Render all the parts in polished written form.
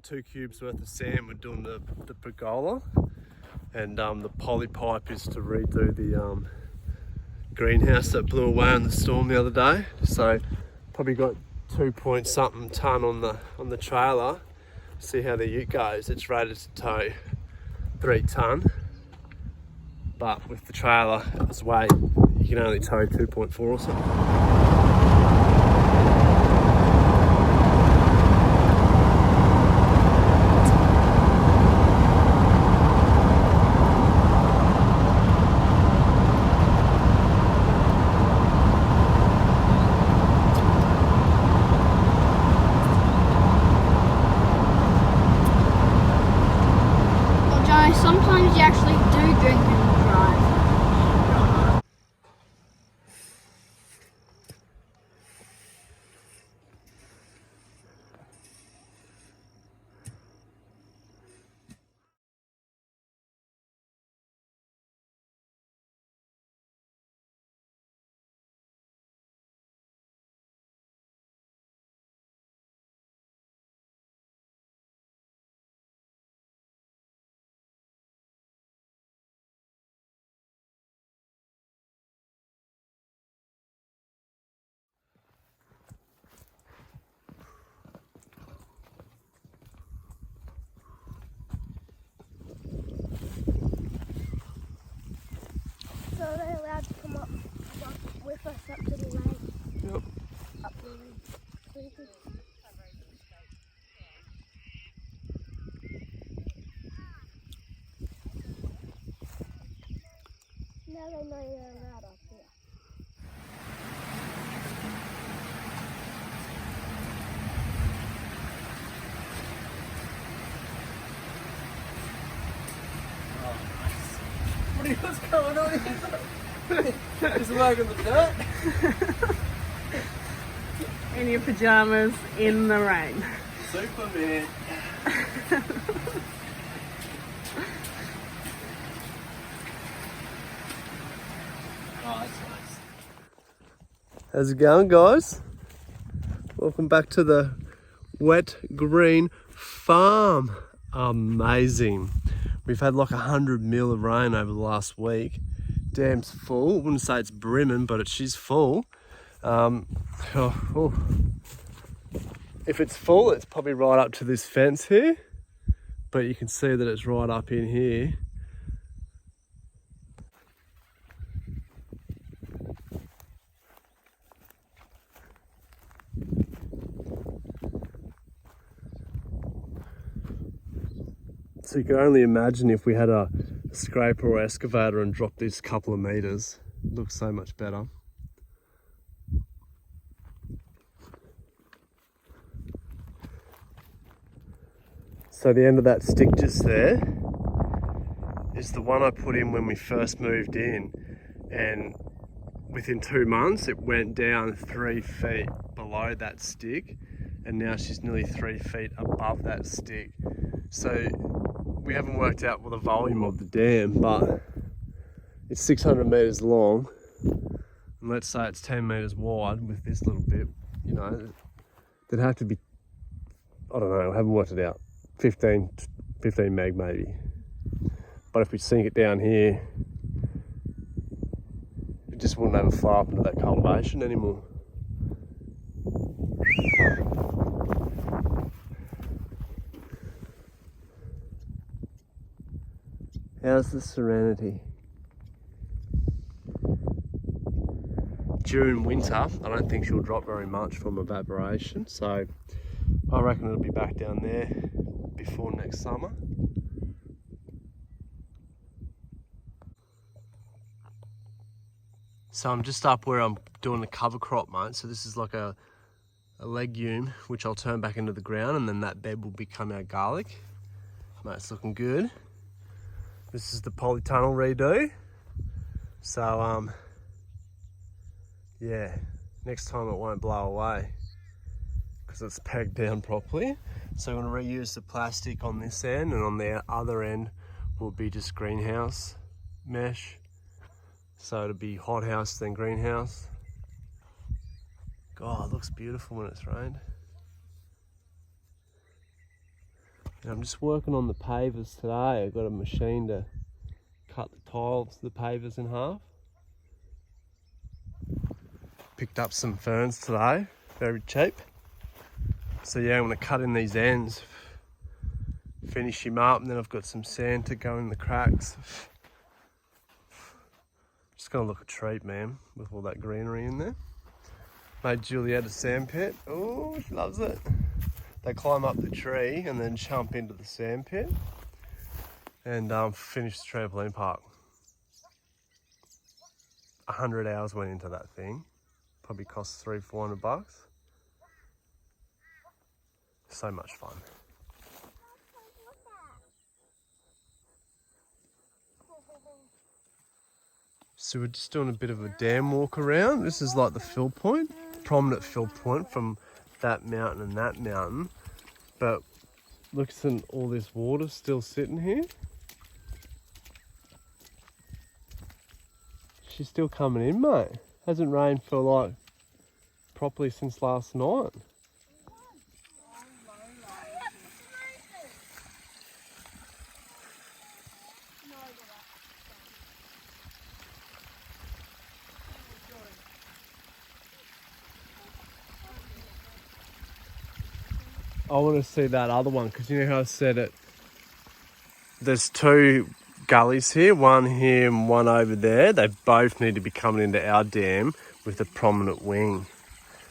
2 cubes worth of sand. We're doing the pergola, and the poly pipe is to redo the greenhouse that blew away in the storm the other day. So probably got 2 point something ton on the trailer. See how the ute goes. It's rated to tow 3 ton, but with the trailer its weight, you can only tow 2.4 or something. Sometimes you actually do drink and drive. So are they allowed to come up with us up to the lake? Yep. Up the lake. Now they know they're allowed up here. What's going on here? Just working the dirt. In your pajamas in the rain. Superman. Oh, that's nice. How's it going, guys? Welcome back to the Wet Green Farm. Amazing. We've had like 100 mil of rain over the last week. Dam's full. I wouldn't say it's brimming, but she's full. If it's full, it's probably right up to this fence here, but you can see that it's right up in here. So you can only imagine if we had a scraper or excavator and dropped this couple of meters. It looks so much better. So the end of that stick just there is the one I put in when we first moved in, and within 2 months it went down 3 feet below that stick, and now she's nearly 3 feet above that stick. So we haven't worked out the volume of the dam, but it's 600 meters long, and let's say it's 10 meters wide with this little bit, you know, there'd have to be, I don't know, I haven't worked it out, 15 meg maybe. But if we sink it down here, it just wouldn't have a flow up into that cultivation anymore. How's the Serenity? During winter, I don't think she'll drop very much from evaporation, so I reckon it'll be back down there before next summer. So I'm just up where I'm doing the cover crop, mate. So this is like a legume, which I'll turn back into the ground, and then that bed will become our garlic. Mate, it's looking good. This is the polytunnel redo. So, yeah, next time it won't blow away because it's pegged down properly. So I'm going to reuse the plastic on this end, and on the other end will be just greenhouse mesh. So it'll be hothouse then greenhouse. God, it looks beautiful when it's rained. And I'm just working on the pavers today. I've got a machine to cut the tiles, the pavers in half. Picked up some ferns today, very cheap. So yeah, I'm going to cut in these ends, finish him up, and then I've got some sand to go in the cracks. Just going to look a treat, man, with all that greenery in there. Made Juliet a sand pit. Oh, she loves it. They climb up the tree and then jump into the sand pit and finish the trampoline park. 100 hours went into that thing. Probably cost $300-400. So much fun. So we're just doing a bit of a dam walk around. This is like the fill point, prominent fill point from that mountain and that mountain. But look at all this water still sitting here. She's still coming in, mate. Hasn't rained for like properly since last night. I want to see that other one because you know how I said it. There's two gullies here, one here and one over there. They both need to be coming into our dam with a prominent wing.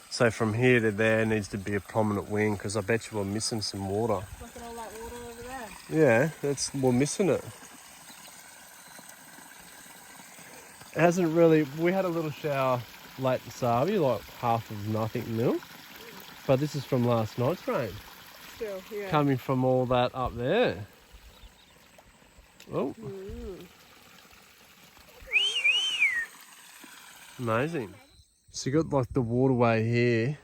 So from here to there needs to be a prominent wing because I bet you we're missing some water. Look at all that water over there. Yeah, we're missing it. It hasn't really. We had a little shower late this Saturday, like half of nothing mil. But this is from last night's rain. Still, yeah. Coming from all that up there. Oh. Amazing. So you got like the waterway here,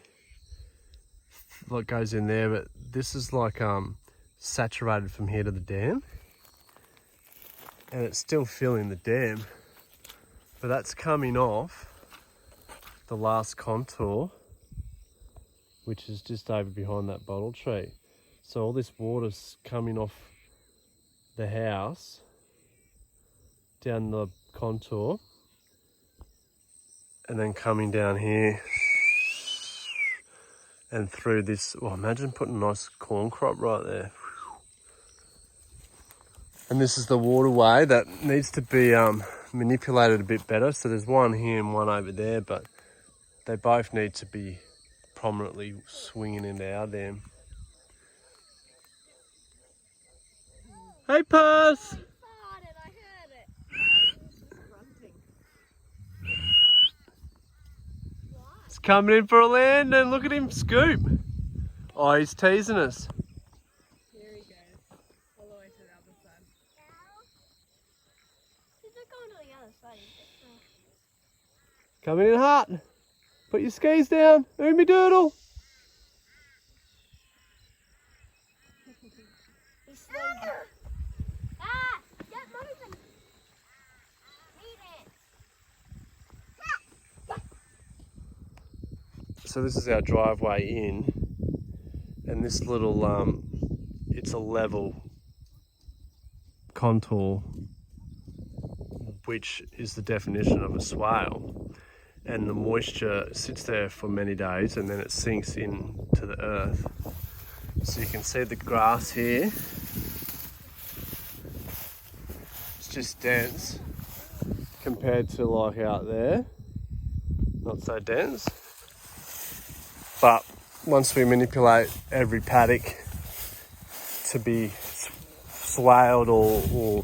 like goes in there, but this is like saturated from here to the dam. And it's still filling the dam. But that's coming off the last contour, which is just over behind that bottle tree. So all this water's coming off the house down the contour and then coming down here and through this. Oh, imagine putting a nice corn crop right there. And this is the waterway that needs to be manipulated a bit better. So there's one here and one over there, but they both need to be prominently swinging into our dam. Hey, Puss! He's coming in for a land and look at him scoop. Oh, he's teasing us. Here he goes. All the way to the other side. He's not going to the other side. Coming in hot. Put your skis down. Oomy doodle. He's slow. Ah! Get moving! Eat it! So this is our driveway in, and this little it's a level contour, which is the definition of a swale, and the moisture sits there for many days and then it sinks into the earth. So you can see the grass here, it's just dense compared to like out there, not so dense. But once we manipulate every paddock to be swaled or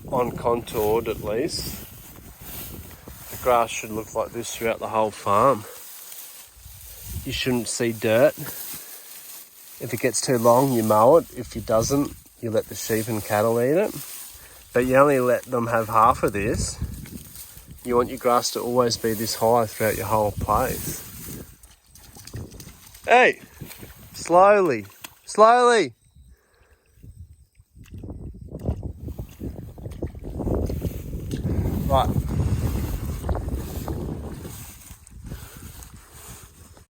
on-contoured at least, the grass should look like this throughout the whole farm. You shouldn't see dirt. If it gets too long, you mow it. If it doesn't, you let the sheep and cattle eat it. But you only let them have half of this. You want your grass to always be this high throughout your whole place. Hey, slowly, slowly. Right.